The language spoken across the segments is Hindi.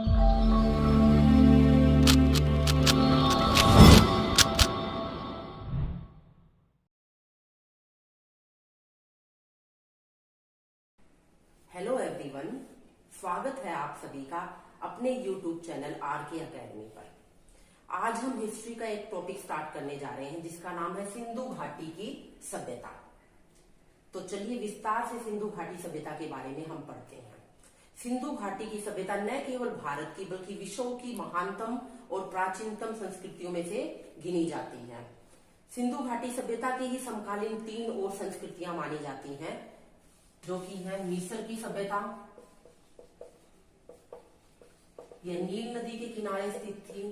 हेलो एवरीवन, स्वागत है आप सभी का अपने YouTube चैनल आरके अकेडमी पर। आज हम हिस्ट्री का एक टॉपिक स्टार्ट करने जा रहे हैं जिसका नाम है सिंधु घाटी की सभ्यता। तो चलिए विस्तार से सिंधु घाटी सभ्यता के बारे में हम पढ़ते हैं। सिंधु घाटी की सभ्यता न केवल भारत की बल्कि विश्व की महानतम और प्राचीनतम संस्कृतियों में से गिनी जाती है। सिंधु घाटी सभ्यता की ही समकालीन 3 और संस्कृतियां मानी जाती हैं, जो कि है मिस्र की सभ्यता, यह नील नदी के किनारे स्थित थी।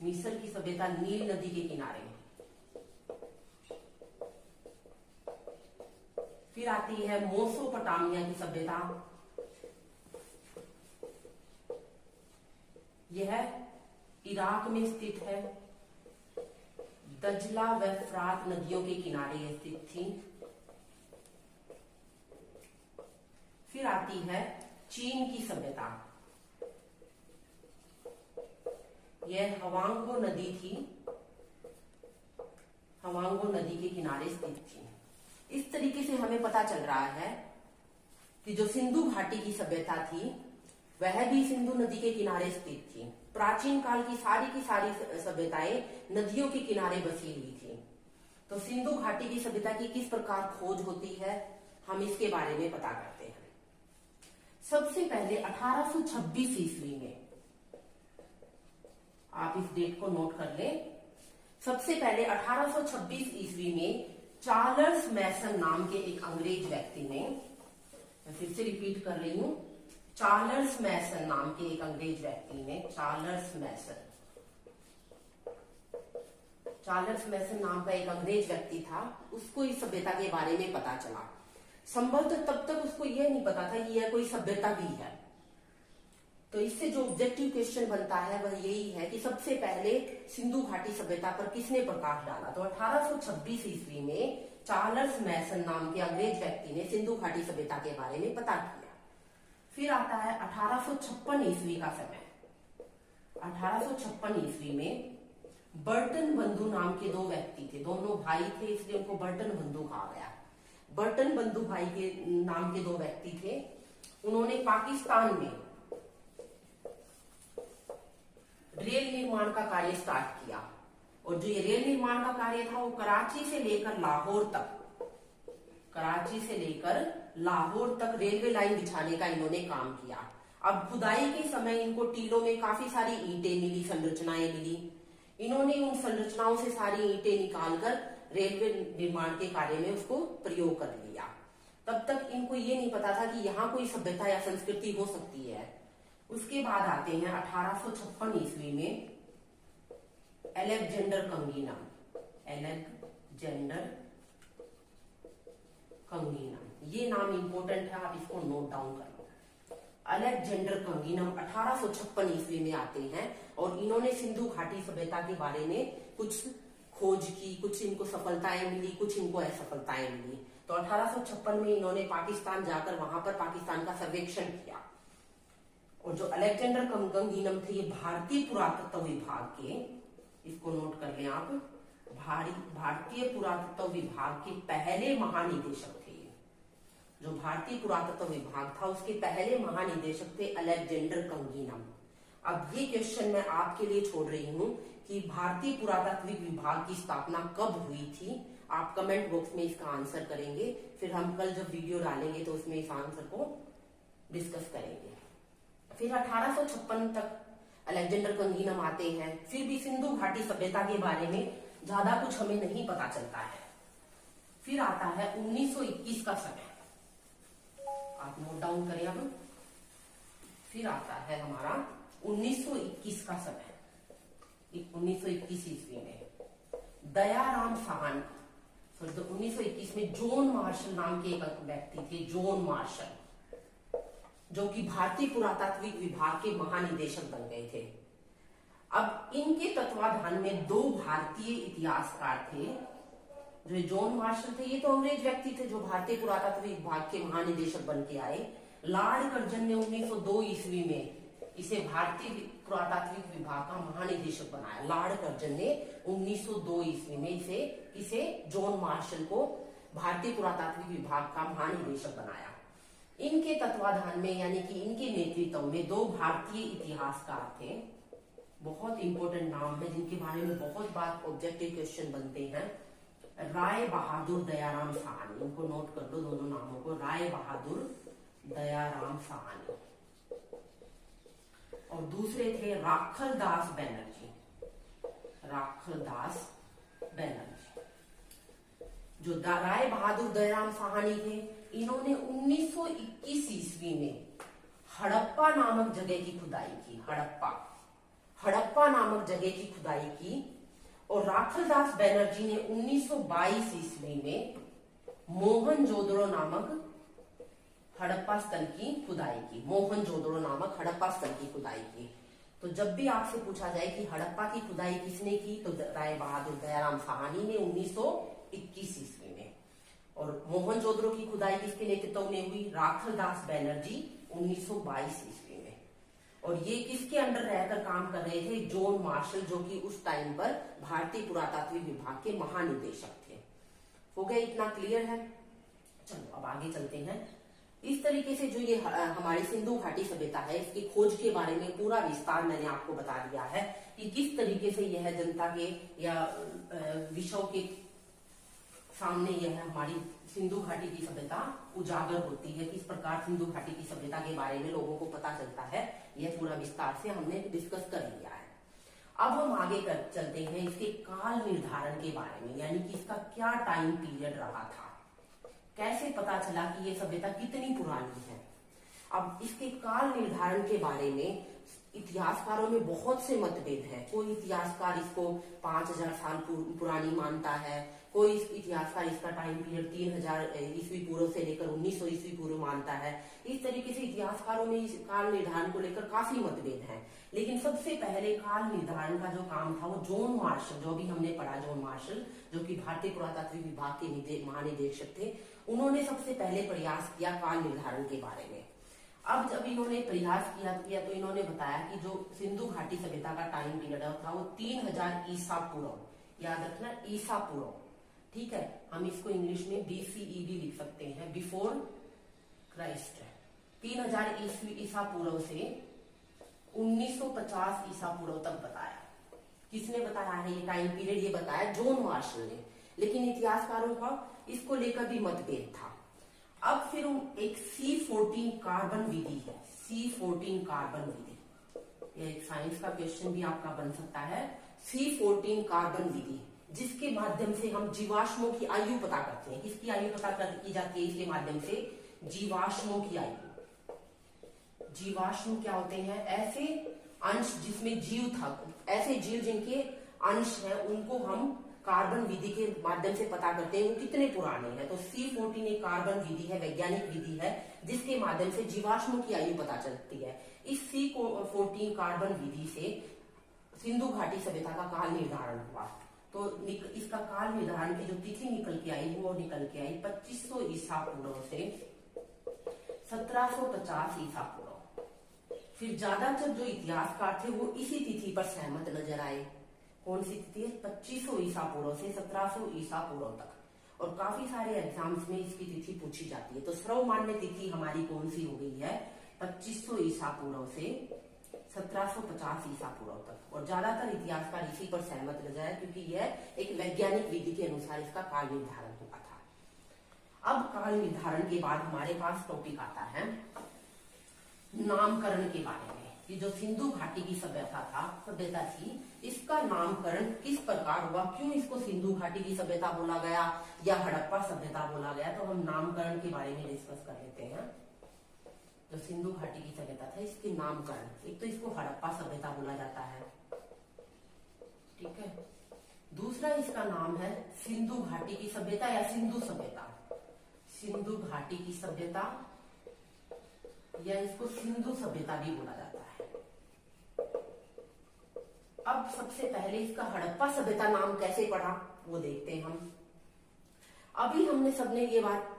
मिस्र की सभ्यता नील नदी के किनारे। फिर आती है मेसोपोटामिया की सभ्यता, यह इराक में स्थित है। दजला व फ्रात नदियों के किनारे स्थित थी। फिर आती है चीन की सभ्यता, यह हवांगो नदी थी, हवांगो नदी के किनारे स्थित थी। इस तरीके से हमें पता चल रहा है कि जो सिंधु घाटी की सभ्यता थी वह भी सिंधु नदी के किनारे स्थित थी। प्राचीन काल की सारी सभ्यताएं नदियों के किनारे बसी हुई थी। तो सिंधु घाटी की सभ्यता की किस प्रकार खोज होती है, हम इसके बारे में पता करते हैं। सबसे पहले 1826 ईस्वी में, आप इस डेट को नोट कर लें। सबसे पहले 1826 ईस्वी में चार्ल्स मैसन नाम के एक अंग्रेज व्यक्ति ने, मैं फिर से रिपीट कर रही हूं, चार्ल्स मैसन नाम के एक अंग्रेज व्यक्ति ने, चार्ल्स मैसन नाम का एक अंग्रेज व्यक्ति था, उसको इस सभ्यता के बारे में पता चला। संभवतः तब तक उसको यह नहीं पता था कि यह कोई सभ्यता भी है। तो इससे जो ऑब्जेक्टिव क्वेश्चन बनता है वह यही है कि सबसे पहले सिंधु घाटी सभ्यता पर किसने प्रकाश डाला। तो 1826 ईस्वी में चार्ल्स मैसन नाम के अंग्रेज व्यक्ति ने सिंधु घाटी सभ्यता के बारे में पता किया। फिर आता है 1856 ईस्वी का समय। 1856 ईस्वी में बर्टन बंधु नाम के 2 व्यक्ति थे, दोनों भाई थे इसलिए उनको बर्टन बंधु कहा गया। बर्टन बंधु भाई के नाम के 2 व्यक्ति थे। उन्होंने पाकिस्तान में रेल निर्माण का कार्य स्टार्ट किया, और जो ये रेल निर्माण का कार्य था वो कराची से लेकर लाहौर तक रेलवे लाइन बिछाने का इन्होंने काम किया। अब खुदाई के समय इनको टीलों में काफी सारी ईंटें मिली, संरचनाएं मिली। इन्होंने उन संरचनाओं से सारी ईंटें निकालकर रेलवे निर्माण के कार्य में उसको प्रयोग कर लिया। तब तक इनको ये नहीं पता था कि यहाँ कोई सभ्यता या संस्कृति हो सकती है। उसके बाद आते हैं 1856 ईस्वी में अलेक्जेंडर कंगीनम, ये नाम इंपॉर्टेंट है, आप इसको नोट डाउन कर लो। अलेक्जेंडर कंगीनम 1856 ईस्वी में आते हैं और इन्होंने सिंधु घाटी सभ्यता के बारे में कुछ खोज की, कुछ इनको सफलताएं मिली, कुछ इनको असफलताएं मिली। तो 1856 में इन्होंने पाकिस्तान जाकर वहां पर पाकिस्तान का सर्वेक्षण किया। और जो अलेक्जेंडर कंगीनम थे ये भारतीय पुरातत्व विभाग के, इसको नोट कर लें आप, भारतीय पुरातत्व विभाग के पहले महानिदेशक थे। जो भारतीय पुरातत्व विभाग था उसके पहले महानिदेशक थे अलेक्जेंडर कंगीनम। अब ये क्वेश्चन मैं आपके लिए छोड़ रही हूं कि भारतीय पुरातत्व विभाग की स्थापना कब हुई थी। आप कमेंट बॉक्स में इसका आंसर करेंगे, फिर हम कल जब वीडियो डालेंगे तो उसमें इस आंसर को डिस्कस करेंगे। फिर 1856 तक अलेक्जेंडर कंगीनम आते हैं। फिर भी सिंधु घाटी सभ्यता के बारे में ज्यादा कुछ हमें नहीं पता चलता है। फिर आता है 1921 का समय, आप नोट डाउन करें अब। फिर आता है हमारा 1921 का समय। 1921 ईस्वी में दयाराम साहनी, 1921 में जॉन मार्शल नाम के एक व्यक्ति थे, जॉन मार्शल, जो कि भारतीय पुरातात्विक विभाग के महानिदेशक बन गए थे। अब इनके तत्वाधान में 2 भारतीय इतिहासकार थे। जो जॉन मार्शल थे ये तो अंग्रेज व्यक्ति थे जो भारतीय पुरातत्व विभाग के महानिदेशक बन के आए। लॉर्ड कर्जन ने 1902 ईस्वी में इसे भारतीय पुरातात्विक विभाग का महानिदेशक बनाया। लॉर्ड कर्जन ने 1902 ईस्वी में इसे जॉन मार्शल को भारतीय पुरातात्विक विभाग का महानिदेशक बनाया। इनके तत्वाधान में यानी कि इनके नेतृत्व में 2 भारतीय इतिहासकार थे। बहुत इंपॉर्टेंट नाम है जिनके बारे में बहुत बार ऑब्जेक्टिव क्वेश्चन बनते हैं। राय बहादुर दयाराम साहनी, इनको नोट कर लो दोनों नामों को, राय बहादुर दयाराम साहनी। और दूसरे थे राखल दास बनर्जी, राखल दास बनर्जी। जो राय बहादुर दयाराम साहनी थे, इन्होंने 1921 ईस्वी में हड़प्पा नामक जगह की खुदाई की। हड़प्पा नामक जगह की खुदाई की। और राखलदास बनर्जी ने 1922 ईस्वी में मोहनजोदड़ो नामक हड़प्पा स्थल की खुदाई की। मोहनजोदड़ो नामक हड़प्पा स्थल की खुदाई की। तो जब भी आपसे पूछा जाए कि हड़प्पा की खुदाई किसने की, तो राय बहादुर दयाराम साहनी ने 1921 ईस्वी में। और मोहनजोदड़ो की खुदाई किसके नेतृत्व में हुई? राखलदास बनर्जी 1922 ईस्वी में। और ये किसके अंडर रहकर काम कर रहे थे? जॉन मार्शल, जो कि उस टाइम पर भारतीय पुरातात्विक विभाग के महानिदेशक थे। हो गया, इतना क्लियर है? चलो अब आगे चलते हैं। इस तरीके से जो ये हमारी सिंधु घाटी सभ्यता है, इसकी खोज के बारे में पूरा विस्तार मैंने आपको बता दिया है कि किस तरीके से यह जनता के या विश्व के सामने यह हमारी सिंधु घाटी की सभ्यता उजागर होती है, किस प्रकार सिंधु घाटी की सभ्यता के बारे में लोगों को पता चलता है। यह पूरा विस्तार से हमने डिस्कस कर लिया है। अब हम आगे चलते हैं इसके काल निर्धारण के बारे में, यानी कि इसका क्या टाइम पीरियड रहा था, कैसे पता चला कि ये सभ्यता कितनी पुरानी है। अब इसके काल निर्धारण के बारे में इतिहासकारों में बहुत से मतभेद हैं। कोई इतिहासकार इसको 5000 साल पुरानी मानता है, कोई इतिहासकार इसका टाइम पीरियड 3000 ईस्वी पूर्व से लेकर 1900 ईस्वी पूर्व मानता है। इस तरीके से इतिहासकारों में इस काल निर्धारण को लेकर काफी मतभेद हैं। लेकिन सबसे पहले काल निर्धारण का जो काम था वो जॉन मार्शल, जो भी हमने पढ़ा, जॉन मार्शल जो कि भारतीय पुरातात्विक विभाग के महानिदेशक थे, उन्होंने सबसे पहले प्रयास किया काल निर्धारण के बारे में। अब जब इन्होंने प्रयास किया तो इन्होंने बताया कि जो सिंधु घाटी सभ्यता का टाइम पीरियड था वो 3000 ईसा पूर्व, याद रखना ईसा पूर्व, ठीक है। हम इसको इंग्लिश में BCE भी लिख सकते हैं, बिफोर क्राइस्ट। 3000 ईसा पूर्व से 1950 ईसा पूर्व तक बताया। किसने बताया है ये टाइम पीरियड? ये बताया जॉन मार्शल ने। लेकिन इतिहासकारों का इसको लेकर भी मतभेद था। अब फिर एक C14 कार्बन विधि है, C14 कार्बन विधि, एक साइंस का क्वेश्चन भी आपका बन सकता है। C14 कार्बन विधि, जिसके माध्यम से हम जीवाश्मों की आयु पता करते हैं। किसकी आयु पता की जाती है इसके माध्यम से? जीवाश्मों की आयु। जीवाश्म क्या होते हैं? ऐसे अंश जिसमें जीव था, ऐसे जीव जिनके अंश हैं, उनको हम कार्बन विधि के माध्यम से पता करते हैं वो कितने पुराने हैं। तो C14 एक कार्बन विधि है, वैज्ञानिक विधि है, जिसके माध्यम से जीवाश्मों की आयु पता चलती है। इस C14 कार्बन विधि से सिंधु घाटी सभ्यता का काल निर्धारण हुआ। तो इसका काल निर्धारण की जो तिथि निकल के आई वो निकल के आई 2500 ईसा पूर्व से 1750 ईसा पूर्व। फिर ज्यादातर जो इतिहासकार थे वो इसी तिथि पर सहमत नजर आए। कौन सी तिथि है? 2500 ईसा पूर्व से 1700 ईसा पूर्व तक। और काफी सारे एग्जाम्स में इसकी तिथि पूछी जाती है। तो सर्वमान्य तिथि हमारी कौन सी हो गई है? 2500 ईसा पूर्व से 1750 ईसा पूर्व तक। और ज्यादातर इतिहासकार इसी पर सहमत नजर आए, क्योंकि यह एक वैज्ञानिक विधि के अनुसार इसका काल निर्धारण हुआ था। अब काल निर्धारण के बाद हमारे पास टॉपिक आता है नामकरण के बारे में। कि जो सिंधु घाटी की सभ्यता थी, इसका नामकरण किस प्रकार हुआ, क्यों इसको सिंधु घाटी की सभ्यता बोला गया या हड़प्पा सभ्यता बोला गया। तो हम नामकरण के बारे में डिस्कस कर लेते हैं। जो सिंधु घाटी की सभ्यता था, इसके नामकरण, एक तो इसको हड़प्पा सभ्यता बोला जाता है, ठीक है। दूसरा इसका नाम है सिंधु घाटी की सभ्यता या सिंधु सभ्यता, सिंधु घाटी की सभ्यता या इसको सिंधु सभ्यता भी बोला जाता है। अब सबसे पहले इसका हड़प्पा सभ्यता नाम कैसे पड़ा वो देखते हैं हम। अभी हमने सबने ये बात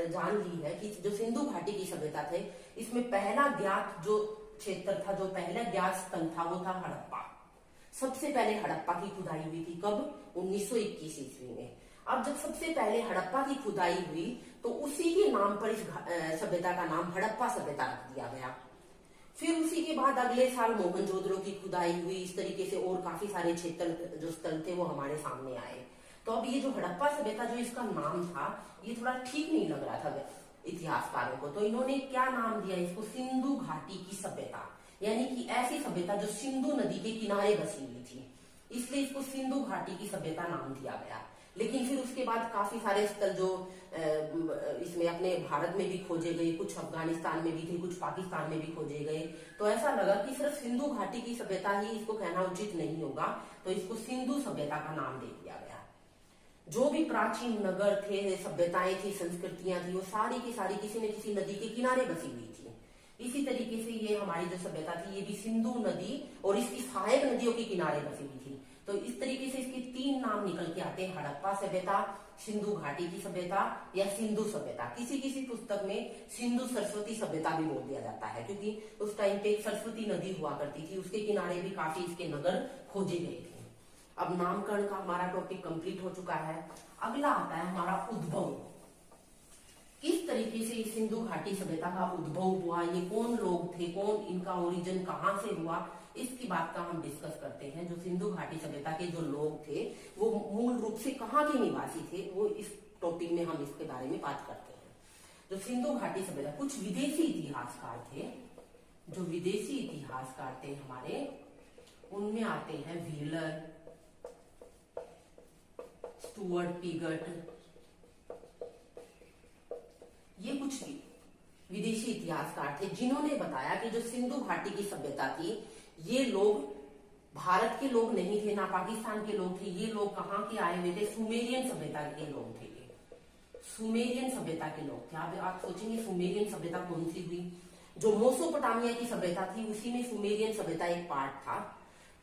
जान ली है कि जो सिंधु घाटी की सभ्यता थे, इसमें पहला ज्ञात जो क्षेत्र था, जो पहला ज्ञात स्थल था, वो था हड़प्पा। सबसे पहले हड़प्पा की खुदाई हुई थी कब? 1921 ईस्वी में। अब जब सबसे पहले हड़प्पा की खुदाई हुई तो उसी के नाम पर इस सभ्यता का नाम हड़प्पा सभ्यता रख दिया गया। फिर उसी के बाद अगले साल मोहनजोदड़ो की खुदाई हुई। इस तरीके से और काफी सारे क्षेत्र जो स्थल थे वो हमारे सामने आए। तो अब ये जो हड़प्पा सभ्यता, जो इसका नाम था, ये थोड़ा ठीक नहीं लग रहा था इतिहासकारों को। तो इन्होंने क्या नाम दिया इसको? सिंधु घाटी की सभ्यता, यानी कि ऐसी सभ्यता जो सिंधु नदी के किनारे बसी हुई थी, इसलिए इसको सिंधु घाटी की सभ्यता नाम दिया गया। लेकिन फिर उसके बाद काफी सारे स्थल जो इसमें अपने भारत में भी खोजे गए, कुछ अफगानिस्तान में भी थे, कुछ पाकिस्तान में भी खोजे गए। तो ऐसा लगा कि सिर्फ सिंधु घाटी की सभ्यता ही इसको कहना उचित नहीं होगा, तो इसको सिंधु सभ्यता का नाम दे दिया गया। जो भी प्राचीन नगर थे, सभ्यताएं थी, संस्कृतियां थी, वो सारी की सारी किसी न किसी नदी के किनारे बसी हुई थी। इसी तरीके से ये हमारी जो सभ्यता थी, ये भी सिंधु नदी और इसकी सहायक नदियों के किनारे बसी हुई थी। तो इस तरीके से इसके 3 नाम निकल के आते हैं: हड़प्पा सभ्यता, सिंधु घाटी की सभ्यता या सिंधु सभ्यता। किसी किसी पुस्तक में सिंधु सरस्वती सभ्यता भी बोल दिया जाता है, क्योंकि उस टाइम पे एक सरस्वती नदी हुआ करती थी, उसके किनारे भी काफी इसके नगर खोजे गए थे। अब नामकरण का हमारा टॉपिक कंप्लीट हो चुका है। अगला आता है हमारा उद्भव। किस तरीके से इस सिंधु घाटी सभ्यता का उद्भव हुआ, ये कौन लोग थे, कौन इनका ओरिजिन कहाँ से हुआ, इसकी बात का हम डिस्कस करते हैं। जो सिंधु घाटी सभ्यता के जो लोग थे वो मूल रूप से कहाँ के निवासी थे, वो इस टॉपिक में हम इसके बारे में बात करते हैं। जो सिंधु घाटी सभ्यता, कुछ विदेशी इतिहासकार थे, जो विदेशी इतिहासकार थे हमारे, उनमें आते हैं व्हीलर, स्टुअर्ट पिगट, ये कुछ विदेशी इतिहासकार थे जिन्होंने बताया कि जो सिंधु घाटी की सभ्यता थी, ये लोग भारत के लोग नहीं थे, ना पाकिस्तान के लोग थे। ये लोग कहाँ के आए हुए थे? सुमेरियन सभ्यता के लोग थे। ये सुमेरियन सभ्यता के लोग थे। आप सोचेंगे सुमेरियन सभ्यता कौन सी हुई? जो मेसोपोटामिया की सभ्यता थी, उसी में सुमेरियन सभ्यता एक पार्ट था।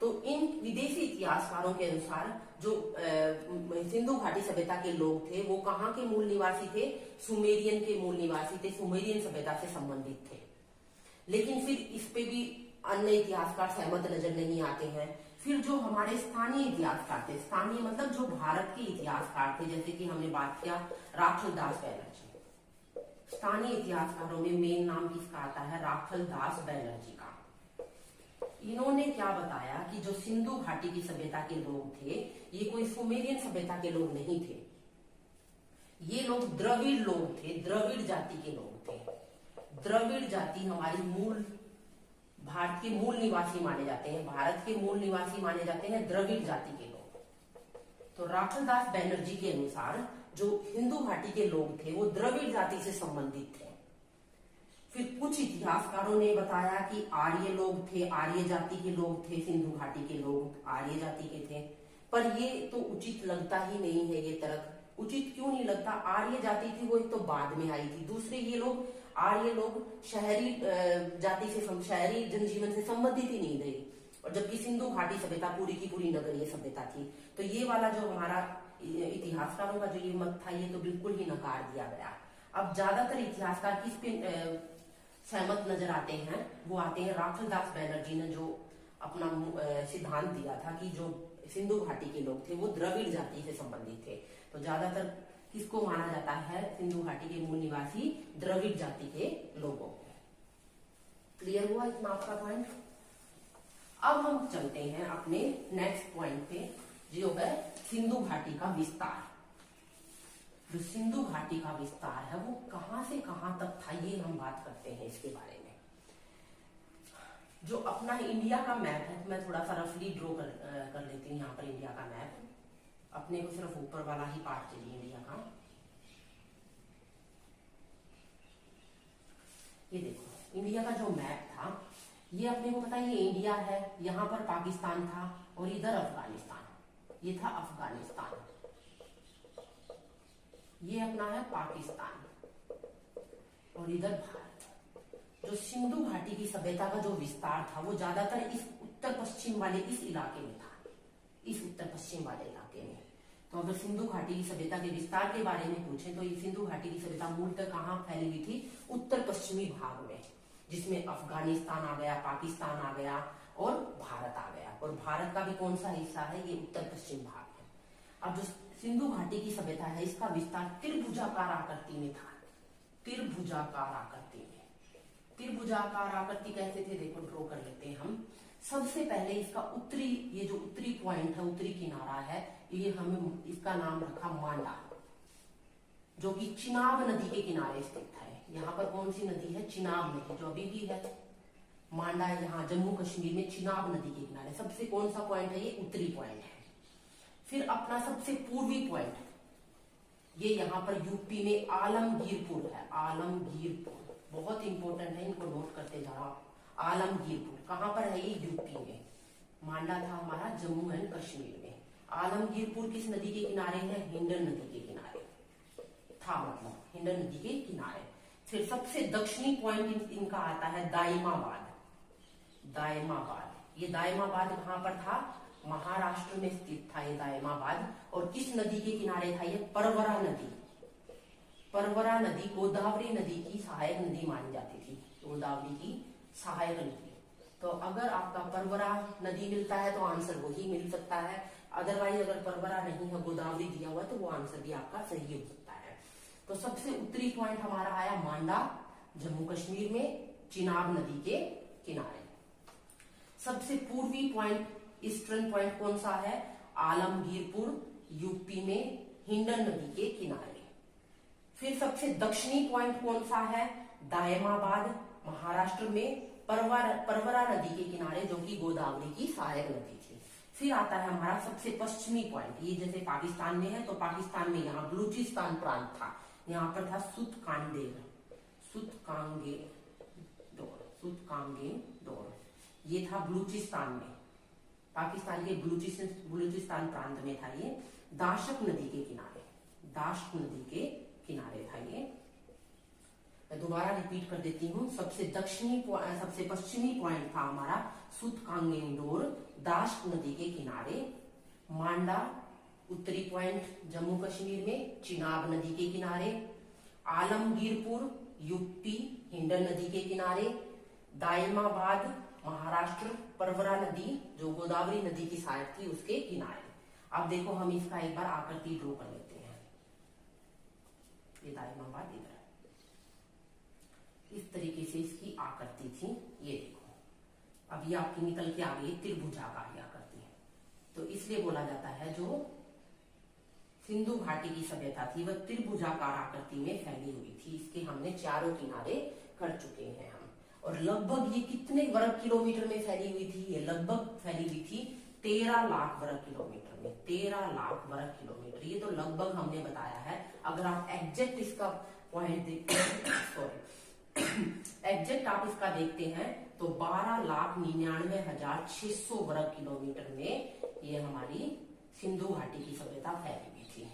तो इन विदेशी इतिहासकारों के अनुसार जो सिंधु घाटी सभ्यता के लोग थे, वो कहाँ के मूल निवासी थे? सुमेरियन के मूल निवासी थे, सुमेरियन सभ्यता से संबंधित थे। लेकिन फिर इस पे भी अन्य इतिहासकार सहमत नजर नहीं आते हैं। फिर जो हमारे स्थानीय इतिहासकार थे, स्थानीय मतलब जो भारत के इतिहासकार थे, जैसे कि हमने बात किया राखल दास बैनर्जी। स्थानीय इतिहासकारों में मेन नाम किसका आता है? राखल दास बैनर्जी का। इन्होंने क्या बताया कि जो सिंधु घाटी की सभ्यता के लोग थे, ये कोई सुमेरियन सभ्यता के लोग नहीं थे। ये लोग द्रविड़ लोग थे, द्रविड़ जाति के लोग थे। द्रविड़ जाति हमारी मूल भारत के मूल निवासी माने जाते हैं, भारत के मूल निवासी माने जाते हैं द्रविड़ जाति के लोग। तो राखलदास बैनर्जी के अनुसार जो सिंधु घाटी के लोग थे, वो द्रविड़ जाति से संबंधित थे। फिर कुछ इतिहासकारों ने बताया कि आर्य लोग थे, आर्य जाति के लोग थे, सिंधु घाटी के लोग आर्य जाति के थे। पर ये तो उचित लगता ही नहीं है। ये तर्क उचित क्यों नहीं लगता? आर्य जाति थी वो एक तो बाद में आई थी, दूसरे ये लोग आर्य लोग शहरी जाति से, शहरी जनजीवन से संबंधित ही नहीं थे, और जबकि सिंधु घाटी सभ्यता पूरी की पूरी नगरीय सभ्यता थी। तो ये वाला जो हमारा इतिहासकारों का जो ये मत था, ये तो बिल्कुल ही नकार दिया गया। अब ज्यादातर इतिहासकार किस पे सहमत नजर आते हैं? वो आते हैं राखलदास बैनर्जी ने जो अपना सिद्धांत दिया था कि जो सिंधु घाटी के लोग थे वो द्रविड़ जाति से संबंधित थे। तो ज्यादातर किसको माना जाता है? सिंधु घाटी के मूल निवासी द्रविड़ जाति के लोगों को। क्लियर हुआ इतना आपका पॉइंट? अब हम चलते हैं अपने नेक्स्ट पॉइंट पे, जो है सिंधु घाटी का विस्तार। जो सिंधु घाटी का विस्तार है वो कहां से कहां तक था, ये हम बात करते हैं इसके बारे में। जो अपना इंडिया का मैप है, मैं थोड़ा सा रफली ड्रॉ कर लेती हूँ यहाँ पर इंडिया का मैप। अपने को सिर्फ ऊपर वाला ही पार्ट चाहिए इंडिया का। ये देखो इंडिया का जो मैप था, ये अपने को पता है ये इंडिया है, यहाँ पर पाकिस्तान था और इधर अफगानिस्तान। ये था अफगानिस्तान, ये अपना है पाकिस्तान और इधर भारत। जो सिंधु घाटी की सभ्यता का जो विस्तार था वो ज्यादातर इस उत्तर पश्चिम वाले इस इलाके में था, इस उत्तर पश्चिम वाले इलाके में। तो अगर सिंधु घाटी की सभ्यता के विस्तार के बारे में पूछे तो ये सिंधु घाटी की सभ्यता मूलतः कहाँ फैली हुई थी? उत्तर पश्चिमी भाग में। जिसमें अफगानिस्तान आ गया, पाकिस्तान आ गया और भारत आ गया। और भारत का भी कौन सा हिस्सा है, ये उत्तर पश्चिम भाग है। अब जो सिंधु घाटी की सभ्यता है इसका विस्तार त्रिभुजाकार आकृति में था। त्रिभुजाकार आकृति में, त्रिभुजाकार आकृति कैसे थे देखो, ड्रॉ कर लेते हैं हम। सबसे पहले इसका उत्तरी, ये जो उत्तरी पॉइंट है, उत्तरी किनारा है, ये हमें इसका नाम रखा मांडा, जो कि चिनाब नदी के किनारे स्थित है। यहाँ पर कौन सी नदी है, चिनाब नदी, जो अभी भी है। मांडा यहाँ जम्मू कश्मीर में चिनाब नदी के किनारे। सबसे कौन सा पॉइंट है, ये उत्तरी पॉइंट है। फिर अपना सबसे पूर्वी पॉइंट, ये यहाँ पर यूपी में आलमगीरपुर है। आलमगीरपुर बहुत इंपॉर्टेंट है, इनको नोट करते जाओ। आलमगीरपुर कहाँ पर है, ये यूपी में। मांडा था हमारा जम्मू एंड कश्मीर में। आलमगीरपुर किस नदी के किनारे है, हिंडन नदी के किनारे था, मतलब हिंडन नदी के किनारे। फिर सबसे दक्षिणी पॉइंट इनका आता है दाइमाबाद। दाइमाबाद, ये दाइमाबाद कहाँ पर था, महाराष्ट्र में स्थित था ये दाइमाबाद। और किस नदी के किनारे था, ये परवरा नदी। परवरा नदी गोदावरी नदी की सहायक नदी मानी जाती थी, गोदावरी की सहायक नदी। तो अगर आपका परवरा नदी मिलता है तो आंसर वही मिल सकता है, अदरवाइज अगर परवरा नहीं है, गोदावरी दिया हुआ, तो वो आंसर भी आपका सही हो सकता है। तो सबसे उत्तरी पॉइंट हमारा आया मांडा, जम्मू कश्मीर में, चिनाब नदी के किनारे। सबसे पूर्वी पॉइंट, ईस्टर्न पॉइंट कौन सा है, आलमगीरपुर, यूपी में, हिंडन नदी के किनारे। फिर सबसे दक्षिणी पॉइंट कौन सा है, दायमाबाद, महाराष्ट्र में, परवरा नदी के किनारे, जो कि गोदावरी की सहायक नदी थी। फिर आता है हमारा सबसे पश्चिमी पॉइंट, ये जैसे पाकिस्तान में है तो पाकिस्तान में यहाँ बलूचिस्तान प्रांत था, यहाँ पर था सुतकांगेर, ये था बलूचिस्तान में, पाकिस्तान के बलूचिस्तान प्रांत में था ये। दाशक नदी के किनारे, दाशक नदी के किनारे था ये। मैं दोबारा रिपीट कर देती हूँ। सबसे पश्चिमी पॉइंट था हमारा सुतकांगेंडोर, दाशक नदी के किनारे। मांडा उत्तरी पॉइंट जम्मू कश्मीर में, चिनाब नदी के किनारे। आलमगीरपुर यूपी, हिंडन नदी के किनारे। दाइमाबाद महाराष्ट्र, परवरा नदी जो गोदावरी नदी की सहायक थी उसके किनारे। अब देखो हम इसका एक बार आकृति ड्रॉ कर लेते हैं। ये दाइमाबाद इधर, इस तरीके से इसकी आकृति थी, ये देखो। अब ये आपकी निकल के आ गई त्रिभुजाकार आकृति। तो इसलिए बोला जाता है जो सिंधु घाटी की सभ्यता थी वह त्रिभुजाकार आकृति में फैली हुई थी। इसके हमने चारों किनारे कर चुके हैं हम। और लगभग ये कितने वर्ग किलोमीटर में फैली हुई थी, ये लगभग फैली हुई थी 13 लाख वर्ग किलोमीटर में। 13 लाख वर्ग किलोमीटर, ये तो लगभग हमने बताया है। अगर आप एग्जैक्ट इसका पॉइंट देखते हैं, सॉरी एग्जैक्ट आप इसका देखते हैं तो 12,99,600 वर्ग किलोमीटर में ये हमारी सिंधु घाटी की सभ्यता फैली हुई थी।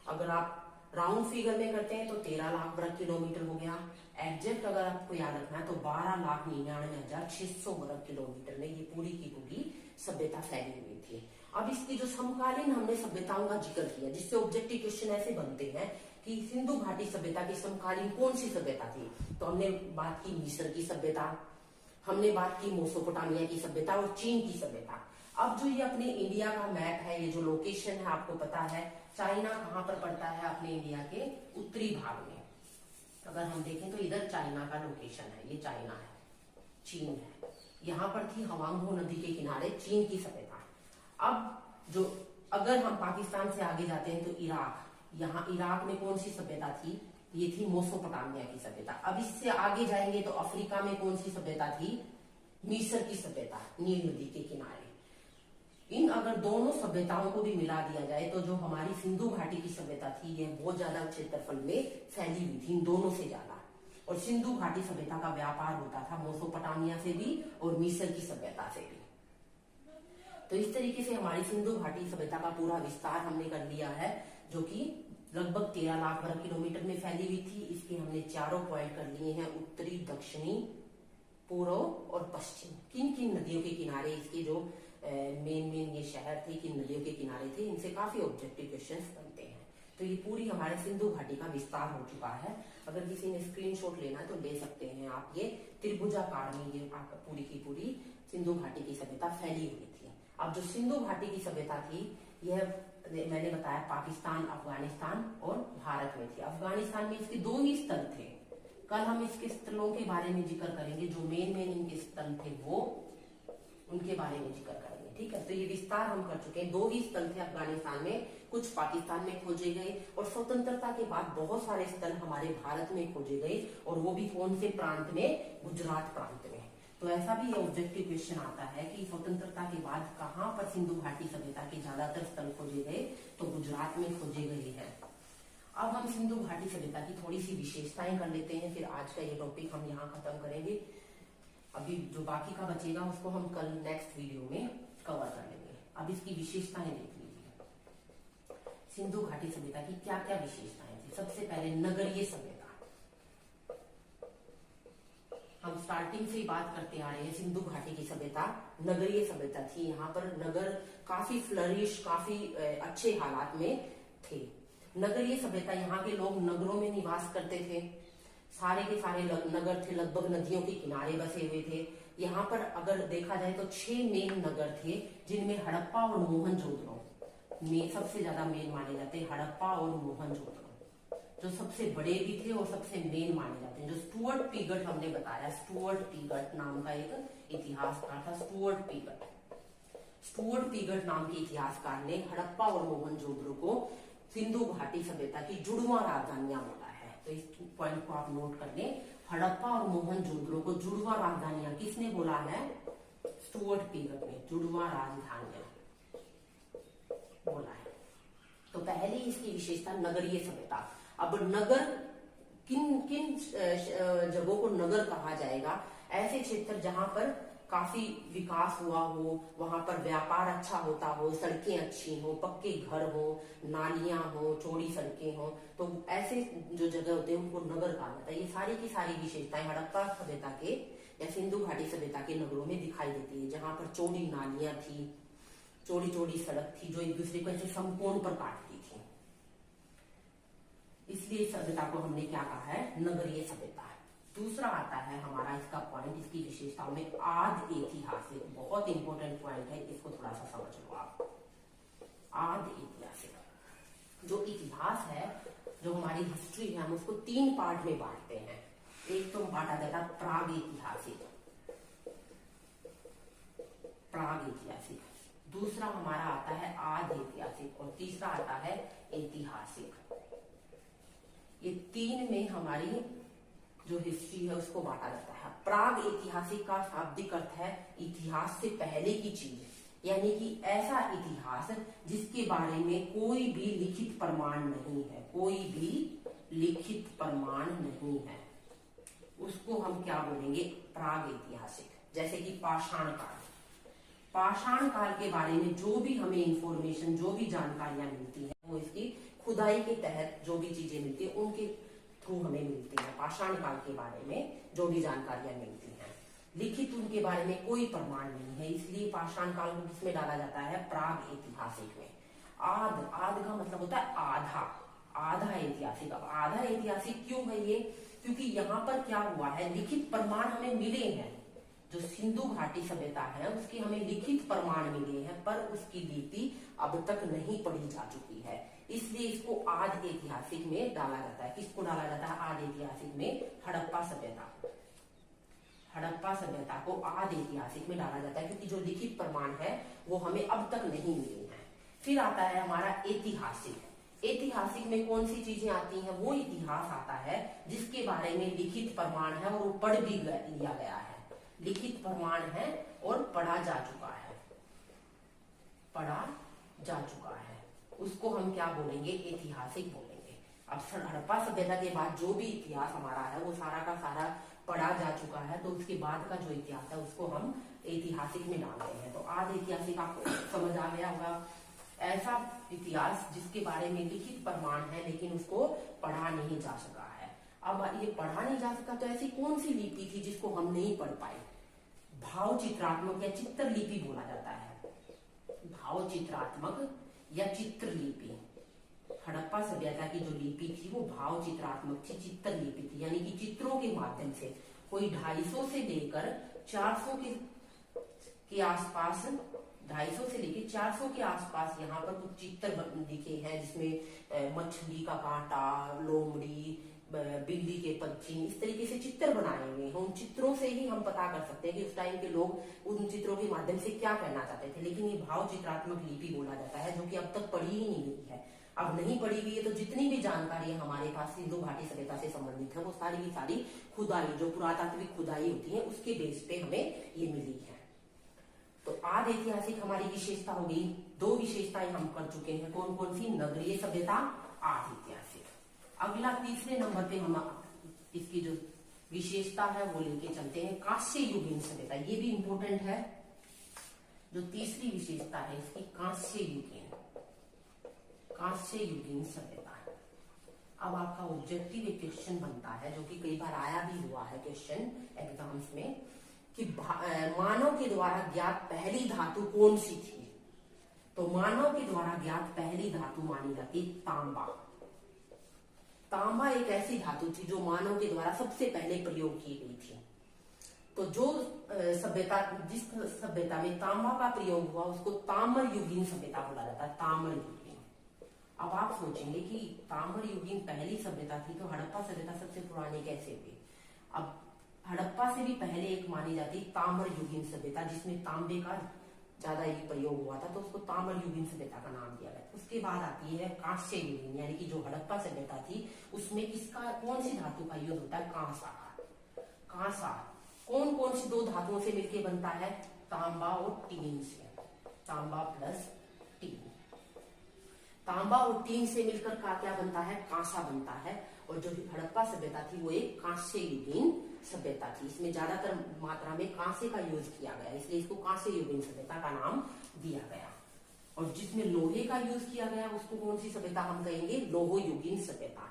अगर आप राउंड फिगर में करते हैं तो 13 लाख वर्ग किलोमीटर हो गया। एग्जैक्ट अगर आपको याद रखना है तो 12,99,600 वर्ग किलोमीटर में ये पूरी की पूरी सभ्यता फैली हुई थी। अब इसकी जो समकालीन हमने सभ्यताओं का जिक्र किया, जिससे ऑब्जेक्टिव क्वेश्चन ऐसे बनते हैं कि सिंधु घाटी सभ्यता की समकालीन कौन सी सभ्यता थी। तो हमने बात की मिस्र की सभ्यता, हमने बात की मेसोपोटामिया की सभ्यता और चीन की सभ्यता। अब जो ये अपने इंडिया का मैप है, ये जो लोकेशन है आपको पता है, चाइना कहाँ पर पड़ता है अपने इंडिया के उत्तरी भाग में। अगर हम देखें तो इधर चाइना का लोकेशन है, ये चाइना है, चीन है। यहाँ पर थी हवांगहो नदी के किनारे चीन की सभ्यता। अब जो अगर हम पाकिस्तान से आगे जाते हैं तो इराक, यहाँ इराक में कौन सी सभ्यता थी, ये थी मेसोपोटामिया की सभ्यता। अब इससे आगे जाएंगे तो अफ्रीका में कौन सी सभ्यता थी, मिस्र की सभ्यता, नील नदी के किनारे। इन अगर दोनों सभ्यताओं को भी मिला दिया जाए तो जो हमारी सिंधु घाटी की सभ्यता थी ये बहुत ज्यादा क्षेत्रफल में फैली हुई थी, इन दोनों से ज्यादा। और सिंधु घाटी सभ्यता का व्यापार होता था मेसोपोटामिया से भी और मिस्र की सभ्यता से भी। तो इस तरीके से हमारी सिंधु घाटी सभ्यता का पूरा विस्तार हमने कर लिया है, जो कि लगभग 13 लाख वर्ग किलोमीटर में फैली हुई थी। इसके हमने चारों पॉइंट कर लिए हैं, उत्तरी, दक्षिणी, पूर्व और पश्चिम। किन किन नदियों के किनारे इसके जो मेन ये शहर थे, किन नदियों के किनारे थे, इनसे काफी ऑब्जेक्टिव क्वेश्चंस बनते हैं। तो ये पूरी हमारे सिंधु घाटी का विस्तार हो चुका है। अगर किसी ने स्क्रीनशॉट लेना है तो ले सकते हैं आप। ये त्रिभुजाकार में ये पूरी की पूरी सिंधु घाटी की सभ्यता फैली हुई थी। अब जो सिंधु घाटी की सभ्यता थी यह मैंने बताया पाकिस्तान, अफगानिस्तान और भारत में थी। अफगानिस्तान में इसके 2 ही स्थल थे। कल हम इसके स्थलों के बारे में जिक्र करेंगे, जो मेन इनके स्थल थे वो उनके बारे में जिक्र करेंगे। ठीक है, तो ये विस्तार हम कर चुके हैं। 2 ही स्थल थे अफगानिस्तान में, कुछ पाकिस्तान में खोजे गए और स्वतंत्रता के बाद बहुत सारे स्थल हमारे भारत में खोजे गए, और वो भी कौन से प्रांत में? गुजरात प्रांत में। तो ऐसा भी ऑब्जेक्टिव क्वेश्चन आता है कि स्वतंत्रता के बाद कहां पर सिंधु घाटी सभ्यता के ज्यादातर स्थल खोजे गए? तो गुजरात में खोजे गए हैं। अब हम सिंधु घाटी सभ्यता की थोड़ी सी विशेषताएं कर लेते हैं, फिर आज का ये टॉपिक हम यहाँ खत्म करेंगे। अभी जो बाकी का बचेगा उसको हम कल नेक्स्ट वीडियो में कवर कर लेंगे। अब इसकी विशेषताएं देख लीजिए। सिंधु घाटी सभ्यता की क्या क्या विशेषताएं थी? सबसे पहले नगरीय सभ्यता। हम स्टार्टिंग से ही बात करते आ रहे हैं, सिंधु घाटी की सभ्यता नगरीय सभ्यता थी। यहाँ पर नगर काफी फ्लरिश, काफी अच्छे हालात में थे। नगरीय सभ्यता, यहाँ के लोग नगरों में निवास करते थे। सारे के सारे नगर थे लगभग नदियों के किनारे बसे हुए थे। यहाँ पर अगर देखा जाए तो 6 मेन नगर थे, जिनमें हड़प्पा और मोहनजोदड़ो में सबसे ज्यादा मेन माने जाते हैं। हड़प्पा और मोहनजोदड़ो जो सबसे बड़े भी थे और सबसे मेन माने जाते हैं। जो स्टुअर्ट पीगट हमने बताया, स्टुअर्ट पीगट नाम का एक इतिहासकार था। स्टुअर्ट पीगट नाम के इतिहासकार ने हड़प्पा और मोहनजोदड़ो को सिंधु घाटी सभ्यता की जुड़वा राजधानियां बोला है। तो इस पॉइंट को आप नोट कर लें। हड़प्पा और मोहनजोदड़ो को जुड़वा राजधानियां किसने बोला है? स्टुअर्ट पीगट ने जुड़वा राजधानियां बोला है। तो पहली इसकी विशेषता नगरीय सभ्यता। अब नगर किन किन जगहों को नगर कहा जाएगा? ऐसे क्षेत्र जहां पर काफी विकास हुआ हो, वहां पर व्यापार अच्छा होता हो, सड़कें अच्छी हो, पक्के घर हो, नालियां हो, चौड़ी सड़कें हो, तो ऐसे जो जगह होते हैं उनको नगर कहा जाता है। ये सारी की सारी विशेषताएं हड़प्पा सभ्यता के या सिंधु घाटी सभ्यता के नगरों में दिखाई देती है, जहां पर चौड़ी नालियां थी, चौड़ी चौड़ी सड़क थी जो एक दूसरे को ऐसे समकोण पर काटती थी। इसलिए सभ्यता को हमने क्या कहा है? नगरीय सभ्यता। दूसरा आता है हमारा इसका पॉइंट, इसकी विशेषताओं में आद ऐतिहासिक। बहुत इंपॉर्टेंट पॉइंट है, इसको थोड़ा सा समझ लो आप। आद ऐतिहासिक जो इतिहास है, जो हमारी हिस्ट्री है, हम उसको 3 पार्ट में बांटते हैं। एक तो बांटा जाता है प्राग ऐतिहासिक, दूसरा हमारा आता है आद ऐतिहासिक, और तीसरा आता है ऐतिहासिक। ये 3 में हमारी जो हिस्ट्री है उसको बांटा जाता है। प्राग ऐतिहासिक का शाब्दिक अर्थ है इतिहास से पहले की चीज, यानी कि ऐसा इतिहास जिसके बारे में कोई भी लिखित प्रमाण नहीं है, कोई भी लिखित प्रमाण नहीं है, उसको हम क्या बोलेंगे? प्राग ऐतिहासिक। जैसे कि पाषाण काल। पाषाण काल के बारे में जो भी हमें इंफॉर्मेशन, जो भी जानकारियां मिलती है, वो इसकी खुदाई के तहत जो भी चीजें मिलती है उनके थ्रू हमें मिलती है। पाषाण काल के बारे में जो भी जानकारियां मिलती हैं, लिखित उनके बारे में कोई प्रमाण नहीं है, इसलिए पाषाण काल को किसमें डाला जाता है? प्राग ऐतिहासिक में। आद का मतलब होता है आधा, आधा ऐतिहासिक। अब आधा ऐतिहासिक क्यों है ये? क्योंकि यहाँ पर क्या हुआ है, लिखित प्रमाण हमें मिले हैं। जो सिंधु घाटी सभ्यता है उसके हमें लिखित प्रमाण मिले हैं, पर उसकी लिपि अब तक नहीं पढ़ी जा चुकी है, इसलिए इसको आद ऐतिहासिक में डाला जाता है। किसको डाला जाता है आद ऐतिहासिक में? हड़प्पा सभ्यता को। हड़प्पा सभ्यता को आद ऐतिहासिक में डाला जाता है, क्योंकि जो लिखित प्रमाण है वो हमें अब तक नहीं मिले हैं। फिर आता है हमारा ऐतिहासिक। ऐतिहासिक में कौन सी चीजें आती हैं? वो इतिहास आता है जिसके बारे में लिखित प्रमाण है और वो पढ़ भी लिया गया है, लिखित प्रमाण है और पढ़ा जा चुका है, पढ़ा जा चुका है, उसको हम क्या बोलेंगे? ऐतिहासिक बोलेंगे। अब हड़प्पा सभ्यता के बाद जो भी इतिहास हमारा है वो सारा का सारा पढ़ा जा चुका है, तो उसके बाद का जो इतिहास है उसको हम ऐतिहासिक में डालते हैं। तो आद ऐतिहासिक आपको समझ आ गया होगा, ऐसा इतिहास जिसके बारे में लिखित प्रमाण है लेकिन उसको पढ़ा नहीं जा सका है। अब ये पढ़ा नहीं जा सका, तो ऐसी कौन सी लिपि थी जिसको हम नहीं पढ़ पाए? भाव चित्रात्मक या चित्रलिपि बोला जाता है, भाव चित्रात्मक या चित्रलिपि। हड़प्पा सभ्यता की जो लिपि थी वो भाव चित्रात्मक थी, चित्र लिपि थी, यानी कि चित्रों के माध्यम से कोई 250 से लेकर 400 के आसपास, 250 से लेकर 400 के आसपास यहाँ पर कुछ चित्र लिखे हैं, जिसमें मछली का कांटा, लोमड़ी, बिल्ली के पंछी, इस तरीके से चित्र बनाए हुए हैं। उन चित्रों से ही हम पता कर सकते हैं कि उस टाइम के लोग उन चित्रों के माध्यम से क्या कहना चाहते थे। लेकिन ये भाव चित्रात्मक लिपि बोला जाता है, जो कि अब तक पढ़ी ही नहीं गई है। अब नहीं पढ़ी गई है तो जितनी भी जानकारी हमारे पास सिंधु घाटी सभ्यता से संबंधित है वो सारी की सारी खुदाई, जो पुरातात्विक खुदाई होती है उसके बेस पे हमें ये मिली है। तो आदि ऐतिहासिक हमारी विशेषता हो गई। 2 विशेषताएं हम कर चुके हैं, कौन कौन सी? नगरीय सभ्यता, आदि ऐतिहासिक। अगला तीसरे नंबर पे हम इसकी जो विशेषता है वो लेके चलते हैं, कांस्य युगीन सभ्यता। ये भी इंपॉर्टेंट है। जो तीसरी विशेषता है इसकी कांस्य युगीन सभ्यता। अब आपका ऑब्जेक्टिव एक क्वेश्चन बनता है, जो कि कई बार आया भी हुआ है क्वेश्चन एग्जाम्स में, कि मानव के द्वारा ज्ञात पहली धातु कौन सी थी? तो मानव के द्वारा ज्ञात पहली धातु मानी जाती तांबा। तांबा एक ऐसी धातु थी जो मानव के द्वारा सबसे पहले प्रयोग की गई थी। तो जो सभ्यता, जिस सभ्यता में तांबा का प्रयोग हुआ उसको ताम्र युगीन सभ्यता बोला जाता है, ताम्र युगीन। अब आप सोचेंगे कि ताम्र युगीन पहली सभ्यता थी तो हड़प्पा सभ्यता सबसे पुरानी कैसे हुई? अब हड़प्पा से भी पहले एक मानी जाती ताम्र युगीन सभ्यता, जिसमें तांबे का ज्यादा ही प्रयोग हुआ था, तो उसको ताम्र युगीन सभ्यता का नाम दिया गया। उसके बाद आती है कांस्य युगीन, यानी कि जो हड़प्पा सभ्यता थी उसमें किसका, कौन सी धातु का यूज होता है? कांसा का। कांसा कौन कौन सी 2 धातुओं से मिलकर बनता है? तांबा और टीन से। तांबा प्लस टीन। तांबा और टीन से मिलकर क्या बनता है? कांसा बनता है। और जो हड़प्पा सभ्यता थी वो एक कांस्य युगीन सभ्यता थी। इसमें ज्यादातर मात्रा में कांसे का यूज किया गया, इसलिए इसको कांस्य युगीन सभ्यता का नाम दिया गया। और जिसमें लोहे का यूज किया गया उसको कौन सी सभ्यता हम कहेंगे? लोहो युगीन सभ्यता।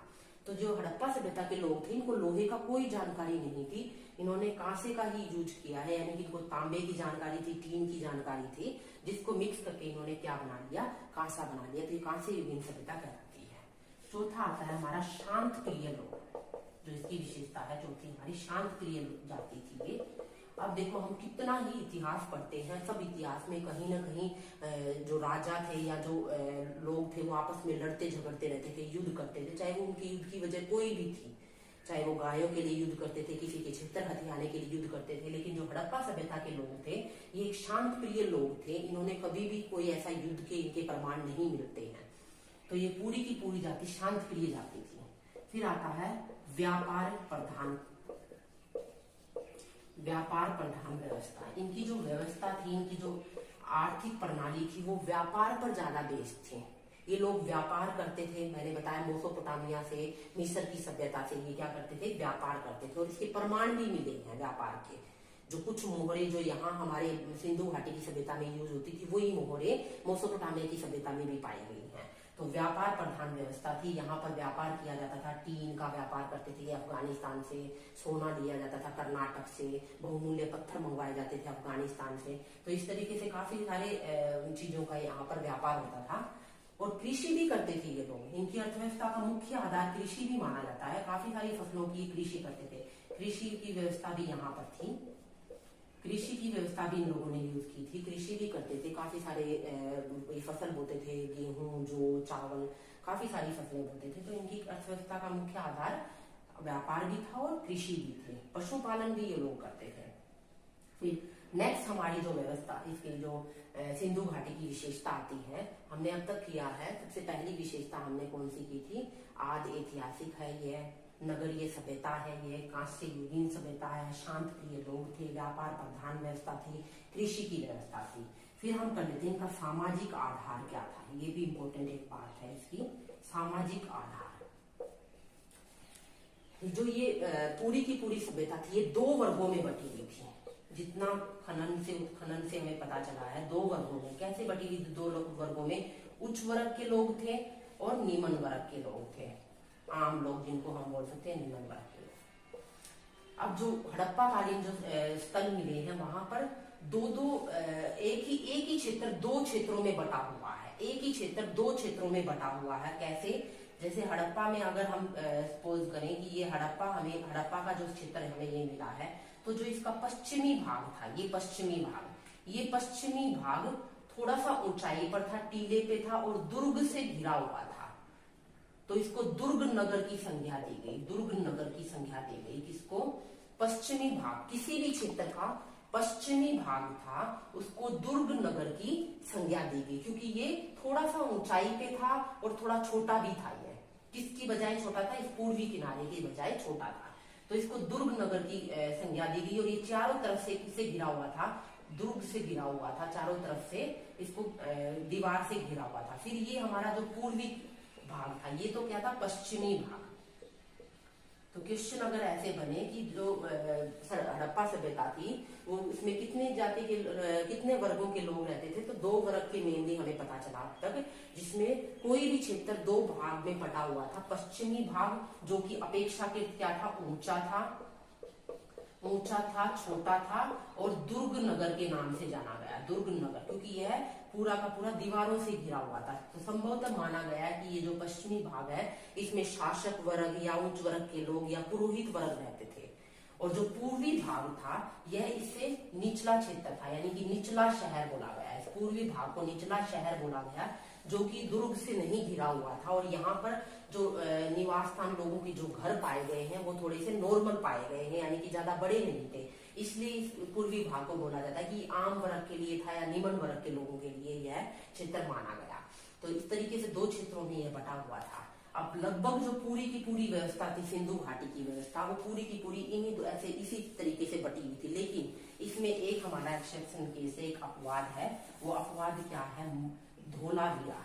तो जो हड़प्पा सभ्यता के लोग थे इनको लोहे का कोई जानकारी नहीं थी, इन्होंने कांसे का ही यूज किया है, यानी कि इनको तांबे की जानकारी थी, टीन की जानकारी थी, जिसको मिक्स करके इन्होंने क्या बना लिया? कांसा बना लिया। तो ये कांस्य युगीन सभ्यता कहलाती है। चौथा आता है हमारा शांत प्रिय लोग, जो इसकी विशेषता है। चौथी हमारी शांत प्रिय जाति थी ये। अब देखो हम कितना ही इतिहास पढ़ते हैं, सब इतिहास में कहीं ना कहीं जो राजा थे या जो लोग थे वो आपस में लड़ते झगड़ते रहते थे, युद्ध करते थे, चाहे वो उनकी युद्ध की वजह कोई भी थी, चाहे वो गायों के लिए युद्ध करते थे, किसी के क्षेत्र हथियाने के लिए युद्ध करते थे। लेकिन जो हड़प्पा सभ्यता के लोग थे ये एक शांत प्रिय लोग थे, इन्होंने कभी भी कोई ऐसा युद्ध के इनके प्रमाण नहीं मिलते हैं। तो ये पूरी की पूरी जाति शांत प्रिय जाति थी। फिर आता है व्यापार प्रधान व्यवस्था। इनकी जो व्यवस्था थी, इनकी जो आर्थिक प्रणाली थी वो व्यापार पर ज्यादा बेस्ड थी। ये लोग व्यापार करते थे, मैंने बताया मेसोपोटामिया से, मिस्र की सभ्यता से ये क्या करते थे? व्यापार करते थे। और इसके प्रमाण भी मिले हैं व्यापार के। जो कुछ मोहरे जो यहाँ हमारे सिंधु घाटी की सभ्यता में यूज होती थी वही मोहरे मेसोपोटामिया की सभ्यता में भी पाई गई हैं। तो व्यापार प्रधान व्यवस्था थी। यहाँ पर व्यापार किया जाता था, टीन का व्यापार करते थे अफगानिस्तान से, सोना लिया जाता था कर्नाटक से, बहुमूल्य पत्थर मंगवाए जाते थे अफगानिस्तान से। तो इस तरीके से काफी सारे चीजों का यहाँ पर व्यापार होता था। और कृषि भी करते थे ये लोग। इनकी अर्थव्यवस्था का मुख्य आधार कृषि भी माना जाता है, काफी सारी फसलों की कृषि करते थे। कृषि की व्यवस्था भी यहाँ पर थी, कृषि की व्यवस्था भी इन लोगों ने यूज की थी। कृषि भी करते थे, काफी सारे फसल बोते थे, गेहूं, जौ, चावल, काफी सारी फसलें बोते थे। तो इनकी अर्थव्यवस्था का मुख्य आधार व्यापार भी था और कृषि भी थे। पशुपालन भी ये लोग करते थे। फिर नेक्स्ट हमारी जो व्यवस्था, इसकी जो सिंधु घाटी की विशेषता आती है, हमने अब तक किया है। सबसे पहली विशेषता हमने कौन सी की थी? आदि ऐतिहासिक है, ये नगरीय सभ्यता है, ये कांस्य युगीन सभ्यता है, शांत प्रिय लोग थे, व्यापार प्रधान व्यवस्था थी, कृषि की व्यवस्था थी। फिर हम कर लेते हैं इनका सामाजिक आधार क्या था। ये भी इंपॉर्टेंट एक बात है इसकी, सामाजिक आधार। जो ये पूरी की पूरी सभ्यता थी ये 2 वर्गों में बटी हुई थी। जितना खनन से उत्खनन से हमें पता चला है 2 वर्गों में। कैसे बटी हुई? 2 वर्गों में। उच्च वर्ग के लोग थे और निम्न वर्ग के लोग थे, आम लोग जिनको हम बोल सकते हैं निम्न वर्ग के लोग। अब जो हड़प्पा कालीन जो स्थल मिले हैं वहां पर एक ही क्षेत्र 2 क्षेत्रों में बटा हुआ है। एक ही क्षेत्र दो क्षेत्रों में बटा हुआ है। कैसे? जैसे हड़प्पा में अगर हम सपोज करें कि ये हड़प्पा का जो क्षेत्र हमें ये मिला है, तो जो इसका पश्चिमी भाग था, ये पश्चिमी भाग थोड़ा सा ऊंचाई पर था, टीले पे था और दुर्ग से घिरा हुआ था, तो इसको दुर्ग नगर की संज्ञा दी गई। किसको? पश्चिमी भाग, किसी भी क्षेत्र का पश्चिमी भाग था उसको दुर्ग नगर की संज्ञा दी गई, क्योंकि ये थोड़ा सा ऊंचाई पे था और थोड़ा छोटा भी था। ये किसकी बजाय छोटा था? इस पूर्वी किनारे की बजाय छोटा था, तो इसको दुर्ग नगर की संज्ञा दी गई। और ये चारों तरफ से किससे घिरा हुआ था? दुर्ग से घिरा हुआ था, चारों तरफ से इसको दीवार से घिरा हुआ था। फिर ये हमारा जो पूर्वी भाग था, ये तो क्या था? पश्चिमी भाग। तो क्वेश्चन अगर ऐसे बने कि जो हड़प्पा सभ्यता थी वो इसमें कितने वर्गों के लोग रहते थे, तो 2 वर्ग के मेनली हमें पता चला अब तक, जिसमें कोई भी क्षेत्र 2 भाग में बटा हुआ था। पश्चिमी भाग जो कि अपेक्षाकृत क्या था? ऊंचा था, छोटा था और दुर्ग नगर के नाम से जाना गया, दुर्ग नगर, क्योंकि यह पूरा का पूरा दीवारों से घिरा हुआ था। तो संभवतः माना गया कि ये जो पश्चिमी भाग है इसमें शासक वर्ग या उच्च वर्ग के लोग या पुरोहित वर्ग रहते थे, और जो पूर्वी भाग था यह इससे निचला क्षेत्र था, यानी कि निचला शहर बोला गया। इस पूर्वी भाग को निचला शहर बोला गया, जो कि दुर्ग से नहीं घिरा हुआ था, और यहाँ पर जो निवास स्थान लोगों के जो घर पाए गए हैं वो थोड़े से नॉर्मल पाए गए हैं, यानी कि ज्यादा बड़े नहीं थे, इसलिए इस पूर्वी भाग को बोला जाता है कि आम वर्ग के लिए था या निम्न वर्ग के लोगों के लिए यह क्षेत्र माना गया। तो इस तरीके से 2 क्षेत्रों में यह बटा हुआ था। अब लगभग जो पूरी की पूरी व्यवस्था थी, सिंधु घाटी की व्यवस्था, वो पूरी की पूरी इसी तरीके से बटी हुई थी। लेकिन इसमें एक हमारा एक्सेप्शन केस है, एक अपवाद है। वो अपवाद क्या है? धोलावीरा।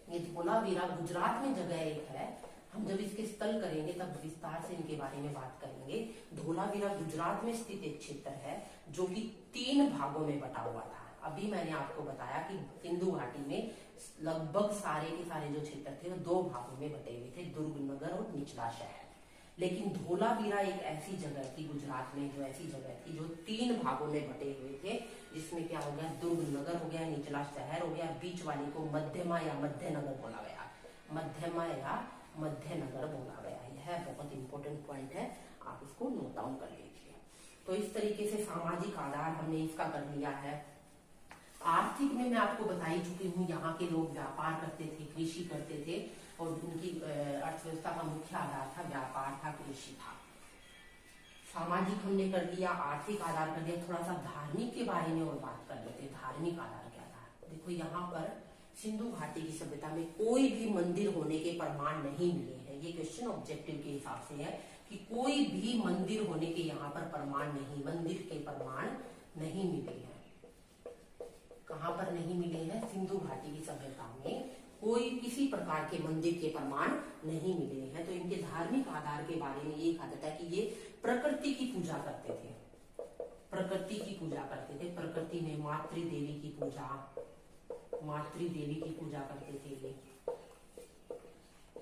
ये धोलावीरा गुजरात में जगह एक है, हम जब इसके स्थल करेंगे तब विस्तार से इनके बारे में बात करेंगे। धोलावीरा गुजरात में स्थित एक क्षेत्र है जो कि 3 भागों में बटा हुआ था। अभी मैंने आपको बताया कि सिंधु घाटी में लगभग सारे के सारे जो क्षेत्र थे वो 2 भागों में बटे हुए थे, दुर्ग नगर और निचला शहर। लेकिन धोलावीरा एक ऐसी जगह थी गुजरात में, जो ऐसी जगह थी जो 3 भागों में बटे हुए थे, जिसमें क्या हो गया? दुर्ग नगर हो गया, निचला शहर हो गया, बीच वाली को मध्यमा या मध्य नगर बोला गया, मध्यमा या मध्य नगर बोला गया। यह बहुत इंपॉर्टेंट पॉइंट है, आप इसको नोट डाउन कर लीजिए। तो इस तरीके से सामाजिक आधार हमने इसका कर लिया है। आर्थिक में मैं आपको बता ही चुकी हूँ, यहाँ के लोग व्यापार करते थे, कृषि करते थे, और उनकी अर्थव्यवस्था का मुख्य आधार था व्यापार था, कृषि था। सामाजिक हमने कर लिया, आर्थिक आधार कर लिया। थोड़ा सा धार्मिक के बारे में और बात कर लेते। धार्मिक आधार क्या था? देखो, यहाँ पर सिंधु घाटी की सभ्यता में कोई भी मंदिर होने के प्रमाण नहीं मिले हैं। ये क्वेश्चन ऑब्जेक्टिव के हिसाब से है कि कोई भी मंदिर होने के यहाँ पर प्रमाण नहीं, मंदिर के प्रमाण नहीं मिले हैं। कहाँ पर नहीं मिले हैं? सिंधु घाटी की सभ्यता में कोई किसी प्रकार के मंदिर के प्रमाण नहीं मिले हैं। तो इनके धार्मिक आधार के बारे में ये कहा जाता है कि ये प्रकृति की पूजा करते थे, प्रकृति की पूजा करते थे। प्रकृति में मातृदेवी की पूजा करते थे ये,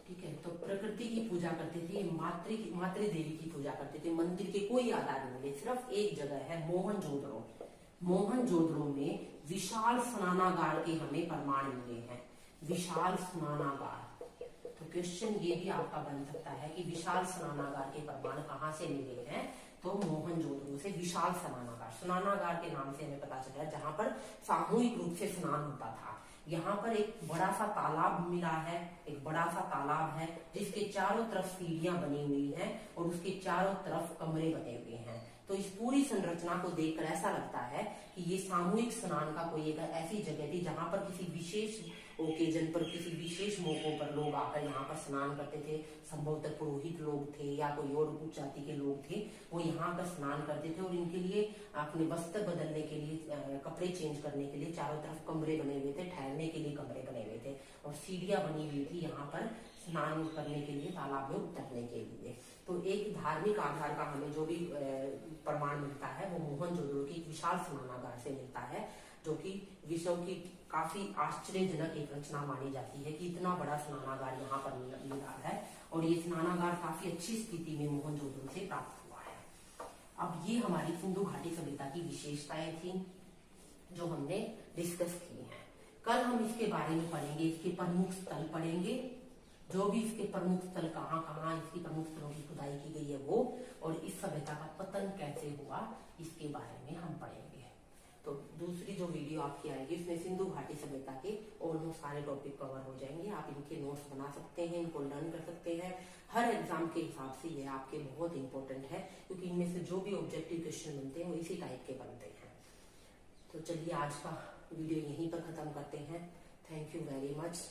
ठीक है। तो प्रकृति की पूजा करते थे, मातृदेवी की पूजा करते थे। मंदिर के कोई आधार नहीं मिले। सिर्फ एक जगह है, मोहनजोदड़ो में विशाल स्नानागार के हमें प्रमाण मिले हैं, विशाल स्नानागार। तो क्वेश्चन ये भी आपका बन सकता है कि विशाल स्नानागार के प्रमाण कहाँ से मिले हैं? तो मोहनजोदड़ो से विशाल स्नानागार के नाम से हमें पता चला, जहां पर सामूहिक रूप से स्नान होता था। यहाँ पर एक बड़ा सा तालाब मिला है, एक बड़ा सा तालाब है जिसके चारों तरफ सीढ़ियां बनी हुई हैं और उसके चारों तरफ कमरे बने हुए हैं। तो इस पूरी संरचना को देखकर ऐसा लगता है कि ये सामूहिक स्नान का कोई एक ऐसी जगह थी जहां पर किसी विशेष ओकेजन पर, किसी विशेष मौकों पर लोग आकर यहाँ पर स्नान करते थे। संभवतः पुरोहित लोग थे या कोई और उच्च जाति के लोग थे, वो यहाँ पर स्नान करते थे और इनके लिए अपने वस्त्र बदलने के लिए, कपड़े चेंज करने के लिए चारों तरफ कमरे बने हुए थे, ठहरने के लिए कमरे बने हुए थे और सीढ़ियां बनी हुई थी यहाँ पर स्नान करने के लिए, तालाब में उतरने के लिए। तो एक धार्मिक आधार का हमें जो भी प्रमाण मिलता है वो मोहनजोदड़ो की विशाल स्नानागार से मिलता है, जो कि विश्व की काफी आश्चर्यजनक एक रचना मानी जाती है कि इतना बड़ा स्नानागार यहाँ पर मिला है और ये स्नानागार काफी अच्छी स्थिति में मोहनजोदड़ो से प्राप्त हुआ है। अब ये हमारी सिंधु घाटी सभ्यता की विशेषताएं थी जो हमने डिस्कस की हैं। कल हम इसके बारे में पढ़ेंगे, इसके प्रमुख स्थल पढ़ेंगे, जो भी इसके प्रमुख स्थल कहाँ कहाँ इसकी प्रमुख स्थलों की खुदाई की गई है वो, और इस सभ्यता का पतन कैसे हुआ इसके बारे में हम पढ़ेंगे। तो दूसरी जो वीडियो आपकी आएगी उसमें सिंधु घाटी सभ्यता के ऑलमोस्ट सारे टॉपिक कवर हो जाएंगे। आप इनके नोट्स बना सकते हैं, इनको लर्न कर सकते हैं। हर एग्जाम के हिसाब से ये आपके बहुत इंपॉर्टेंट है, क्योंकि इनमें से जो भी ऑब्जेक्टिव क्वेश्चन बनते हैं वो इसी टाइप के बनते हैं। तो चलिए आज का वीडियो यहीं पर खत्म करते हैं। Thank you very much.